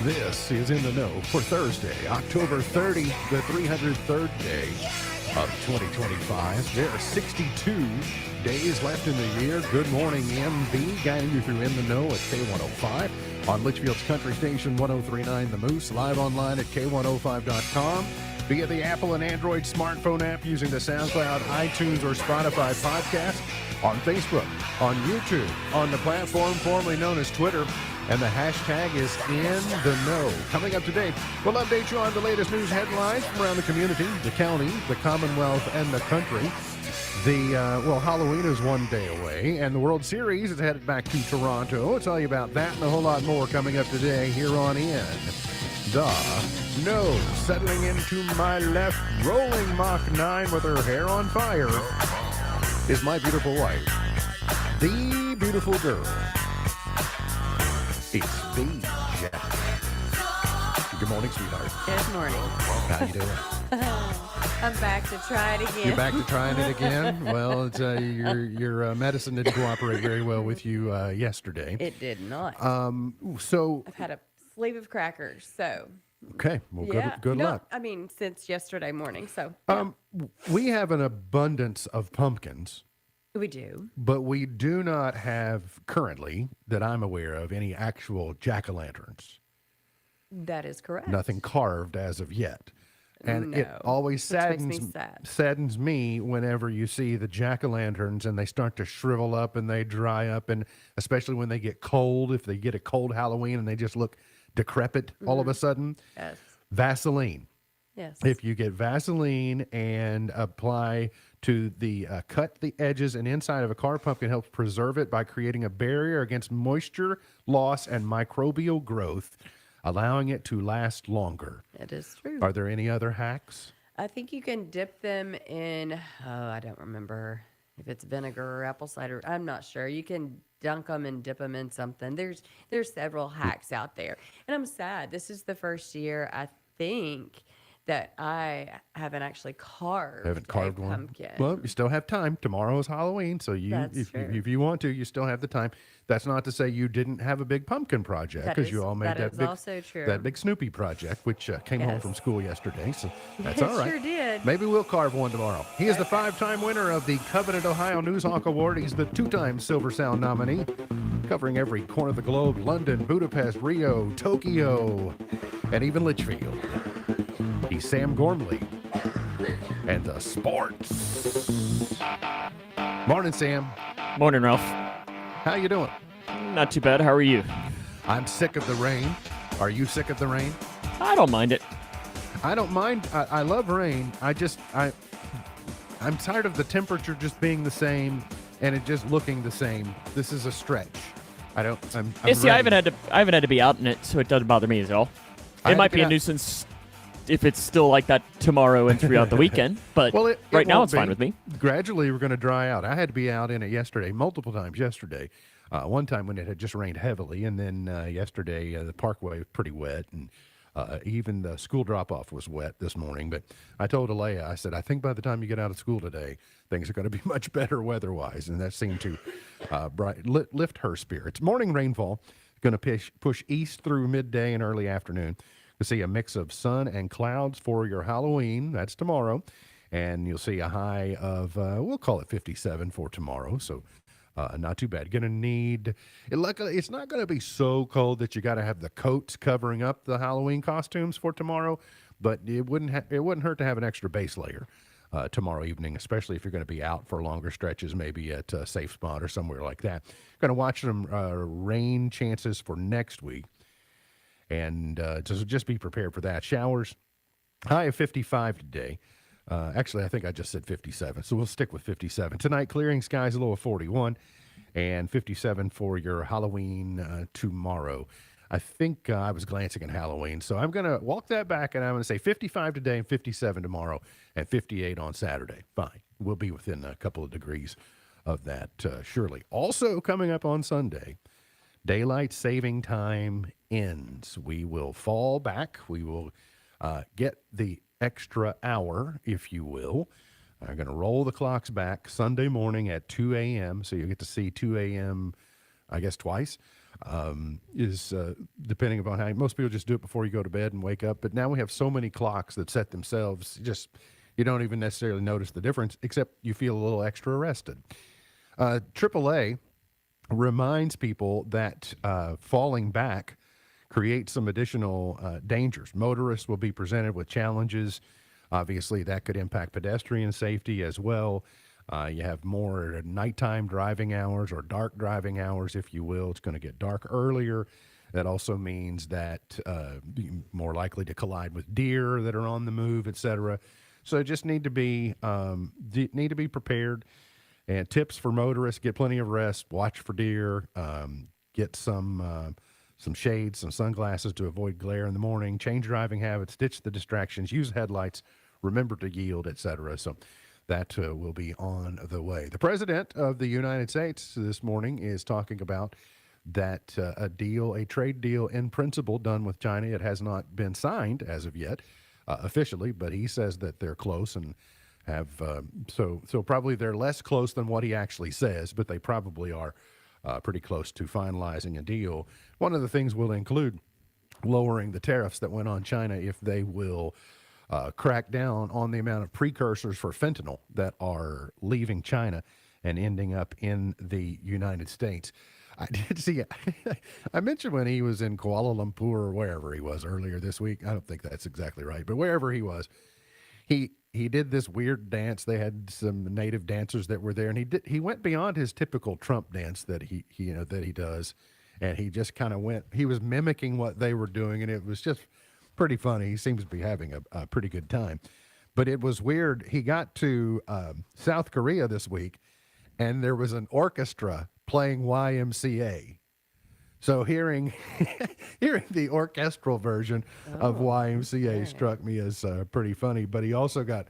This is In the Know for Thursday, October 30, the 303rd day of 2025. There are 62 days left in the year. Good morning, MB, guiding you through In the Know at K105 on Litchfield's Country Station 1039 The Moose, live online at K105.com, via the Apple and Android smartphone app using the SoundCloud, iTunes, or Spotify podcast, on Facebook, on YouTube, on the platform formerly known as Twitter, and the hashtag is In the Know. Coming up today, we'll update you on the latest news headlines from around the community, the county, the Commonwealth, and the country. Halloween is one day away, and the World Series is headed back to Toronto. We'll tell you about that and a whole lot more coming up today here on In the Know. Settling into my left, rolling Mach 9 with her hair on fire, is my beautiful wife, the beautiful girl. It's B. Jack. Good morning, sweetheart. Good morning. How you doing? I'm back to try it again. You're back to trying it again? Well, it's, your medicine didn't cooperate very well with you yesterday. It did not. So I've had a sleeve of crackers, so. Okay, well, Yeah. good luck. I mean, since yesterday morning, so. We have an abundance of pumpkins, We do. but we do not have currently, that I'm aware of, any actual jack-o'-lanterns. That is correct. Nothing carved as of yet. And it No, always which makes me sad. saddens me whenever you see the jack-o'-lanterns and they start to shrivel up and they dry up, and especially when they get cold, if they get a cold Halloween and they just look decrepit all of a sudden. Yes. Vaseline. Yes. If you get Vaseline and apply to the cut the edges and inside of a car pumpkin, helps preserve it by creating a barrier against moisture loss and microbial growth, allowing it to last longer. That is true. Are there any other hacks? I think you can dip them in, I don't remember if it's vinegar or apple cider. I'm not sure. You can dunk them and dip them in something. There's several hacks out there. And I'm sad. This is the first year, I think, that I haven't actually carved Haven't carved a one. pumpkin. Well, you still have time. Tomorrow is Halloween, so That's if true. you want to, you still have the time. That's not to say you didn't have a big pumpkin project, That because is- you all made that is big, also true. that big Snoopy project, which came home Yes. from school yesterday. So that's It all right. sure did. Maybe we'll carve one tomorrow. He is the 5-time winner of the Covenant Ohio Newshawk Award. He's the 2-time Silver Sound nominee, covering every corner of the globe: London, Budapest, Rio, Tokyo, and even Litchfield. He's Sam Gormley and the sports. Morning, Sam. Morning, Ralph. How you doing? Not too bad. How are you? I'm sick of the rain. Are you sick of the rain? I don't mind it. I don't mind. I love rain. I'm tired of the temperature just being the same and it just looking the same. This is a stretch. I'm Yeah, see, I ready. haven't had to be out in it, so it doesn't bother me at all. I had It to might get be a out- nuisance if it's still like that tomorrow and throughout the weekend, but Well, it right now won't it's fine be. with me. Gradually, we're going to dry out. I had to be out in it yesterday, multiple times yesterday. One time when it had just rained heavily, and then yesterday the parkway was pretty wet, and even the school drop-off was wet this morning. But I told Alea, I said, I think by the time you get out of school today, things are going to be much better weather-wise, and that seemed to lift her spirits. Morning rainfall going to push east through midday and early afternoon. You'll see a mix of sun and clouds for your Halloween. That's tomorrow. And you'll see a high of, we'll call it 57 for tomorrow. So not too bad. Going to need, it's not going to be so cold that you got to have the coats covering up the Halloween costumes for tomorrow, but it wouldn't hurt to have an extra base layer tomorrow evening, especially if you're going to be out for longer stretches, maybe at a safe spot or somewhere like that. Going to watch some rain chances for next week. And just be prepared for that. Showers, high of 55 today. Actually, I think I just said 57, so we'll stick with 57. Tonight, clearing skies, a low of 41, and 57 for your Halloween tomorrow. I think I was glancing at Halloween, so I'm going to walk that back, and I'm going to say 55 today and 57 tomorrow and 58 on Saturday. Fine. We'll be within a couple of degrees of that, surely. Also coming up on Sunday, daylight saving time ends. We will fall back. We will get the extra hour, if you will. I'm going to roll the clocks back Sunday morning at 2 a.m., so you get to see 2 a.m., I guess, twice. is depending upon how most people just do it before you go to bed and wake up. But now we have so many clocks that set themselves, just you don't even necessarily notice the difference, except you feel a little extra rested. AAA reminds people that falling back creates some additional dangers. Motorists will be presented with challenges. Obviously, that could impact pedestrian safety as well. You have more nighttime driving hours or dark driving hours, if you will. It's going to get dark earlier. That also means that you're more likely to collide with deer that are on the move, etc. So just need to be prepared. And tips for motorists: get plenty of rest, watch for deer, get some shades, some sunglasses to avoid glare in the morning, change driving habits, ditch the distractions, use headlights, remember to yield, etc. So that will be on the way. The President of the United States this morning is talking about that a trade deal in principle done with China. It has not been signed as of yet officially, but he says that they're close and have so probably they're less close than what he actually says, but they probably are pretty close to finalizing a deal. One of the things will include lowering the tariffs that went on China if they will crack down on the amount of precursors for fentanyl that are leaving China and ending up in the United States. I did see it. I mentioned when he was in Kuala Lumpur or wherever he was earlier this week. I don't think that's exactly right, but wherever he was, he did this weird dance. They had some native dancers that were there, and he went beyond his typical Trump dance that he does, and he just kind of he was mimicking what they were doing, and it was just pretty funny. He seems to be having a pretty good time, but it was weird. He got to South Korea this week, and there was an orchestra playing YMCA. So hearing the orchestral version of YMCA struck me as pretty funny. But he also got,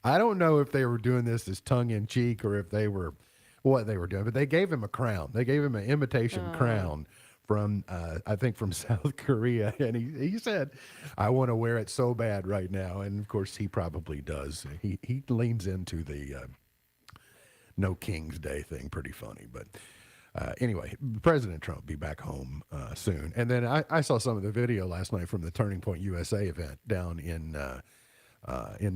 I don't know if they were doing this as tongue in cheek or if they were what they were doing, but they gave him a crown. They gave him an imitation crown from I think from South Korea, and he said, "I want to wear it so bad right now." And of course, he probably does. He leans into the No King's Day thing, pretty funny, but. Anyway, President Trump be back home soon. And then I saw some of the video last night from the Turning Point USA event down in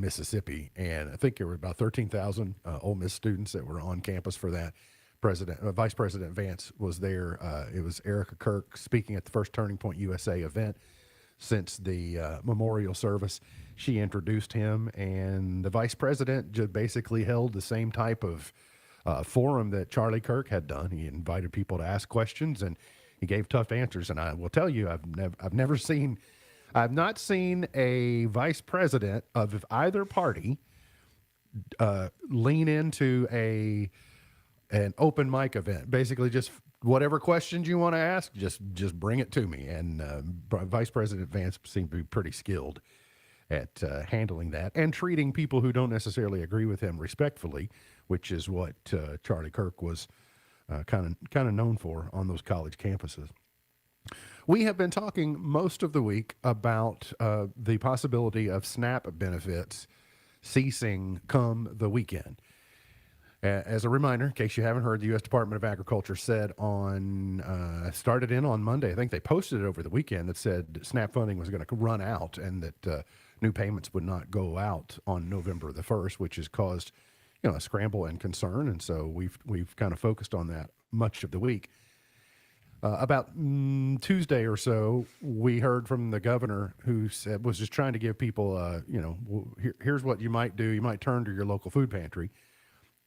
Mississippi, and I think there were about 13,000 Ole Miss students that were on campus for that. Vice President Vance was there. It was Erica Kirk speaking at the first Turning Point USA event since the memorial service. She introduced him, and the vice president just basically held the same type of forum that Charlie Kirk had done. He invited people to ask questions, and he gave tough answers. And I will tell you, I've not seen a vice president of either party lean into an open mic event. Basically, just whatever questions you want to ask, just bring it to me. And Vice President Vance seemed to be pretty skilled at handling that and treating people who don't necessarily agree with him respectfully, which is what Charlie Kirk was kind of known for on those college campuses. We have been talking most of the week about the possibility of SNAP benefits ceasing come the weekend. As a reminder, in case you haven't heard, the U.S. Department of Agriculture said started in on Monday. I think they posted it over the weekend that said SNAP funding was going to run out and that new payments would not go out on November the 1st, which has caused a scramble and concern. And so we've kind of focused on that much of the week. About Tuesday or so, we heard from the governor who was just trying to give people, here's what you might do. You might turn to your local food pantry.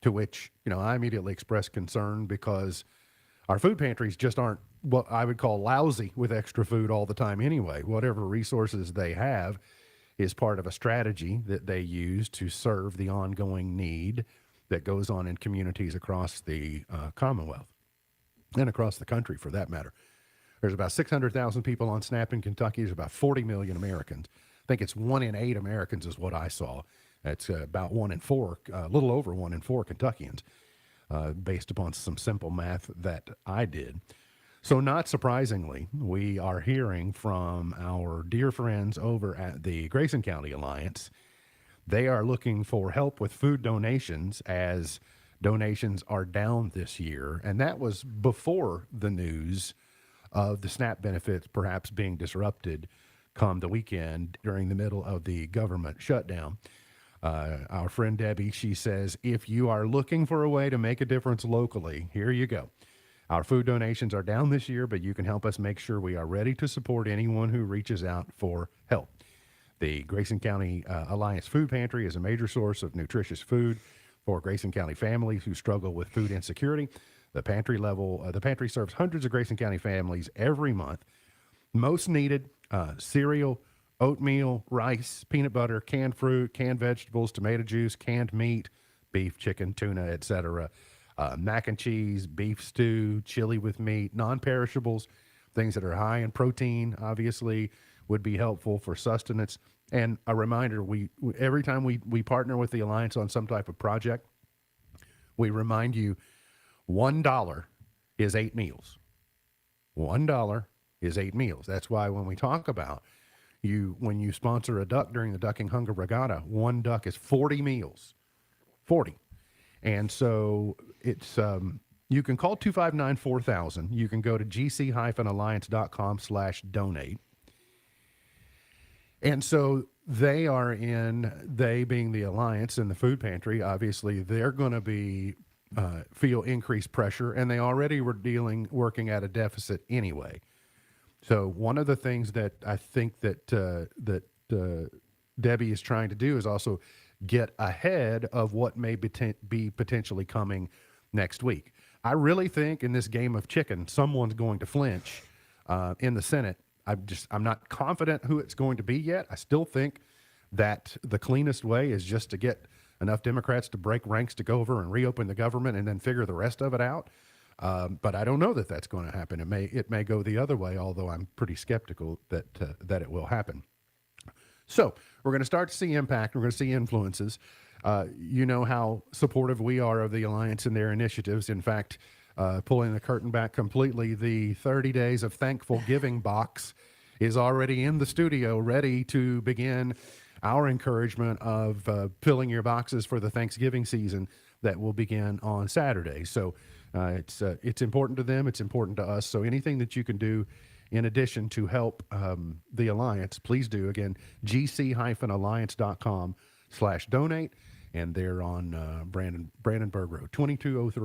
To which, I immediately expressed concern because our food pantries just aren't what I would call lousy with extra food all the time anyway. Whatever resources they have is part of a strategy that they use to serve the ongoing need that goes on in communities across the Commonwealth and across the country for that matter. There's about 600,000 people on SNAP in Kentucky. There's about 40 million Americans. I think it's 1 in 8 Americans is what I saw. It's about 1 in 4, a little over 1 in 4 Kentuckians, based upon some simple math that I did. So not surprisingly, we are hearing from our dear friends over at the Grayson County Alliance. They are looking for help with food donations as donations are down this year. And that was before the news of the SNAP benefits perhaps being disrupted come the weekend during the middle of the government shutdown. Our friend Debbie, she says, if you are looking for a way to make a difference locally, here you go. Our food donations are down this year, but you can help us make sure we are ready to support anyone who reaches out for help. The Grayson County Alliance Food Pantry is a major source of nutritious food for Grayson County families who struggle with food insecurity. The pantry serves hundreds of Grayson County families every month. Most needed: cereal, oatmeal, rice, peanut butter, canned fruit, canned vegetables, tomato juice, canned meat, beef, chicken, tuna, etc. Mac and cheese, beef stew, chili with meat, non-perishables, things that are high in protein, obviously, would be helpful for sustenance. And a reminder, we every time we partner with the Alliance on some type of project, we remind you $1 is 8 meals. $1 is 8 meals. That's why when we talk about when you sponsor a duck during the Ducking Hunger Regatta, one duck is 40 meals. 40. And so it's you can call 259-4000. You can go to gc-alliance.com/donate. And so they being the Alliance and the food pantry, obviously they're going to feel increased pressure, and they already were working at a deficit anyway. So one of the things that I think that Debbie is trying to do is also get ahead of what may be potentially coming next week. I really think in this game of chicken, someone's going to flinch in the Senate. I'm not confident who it's going to be yet. I still think that the cleanest way is just to get enough Democrats to break ranks to go over and reopen the government and then figure the rest of it out. But I don't know that that's going to happen. It may go the other way, although I'm pretty skeptical that it will happen. So we're going to start to see impact. We're going to see influences. You know how supportive we are of the Alliance and their initiatives. In fact, pulling the curtain back completely, the 30 Days of Thankful Giving box is already in the studio, ready to begin our encouragement of filling your boxes for the Thanksgiving season that will begin on Saturday. So it's important to them. It's important to us. So anything that you can do in addition to help the Alliance, please do. Again, gc-alliance.com/donate. And they're on Brandenburg Road, 2203.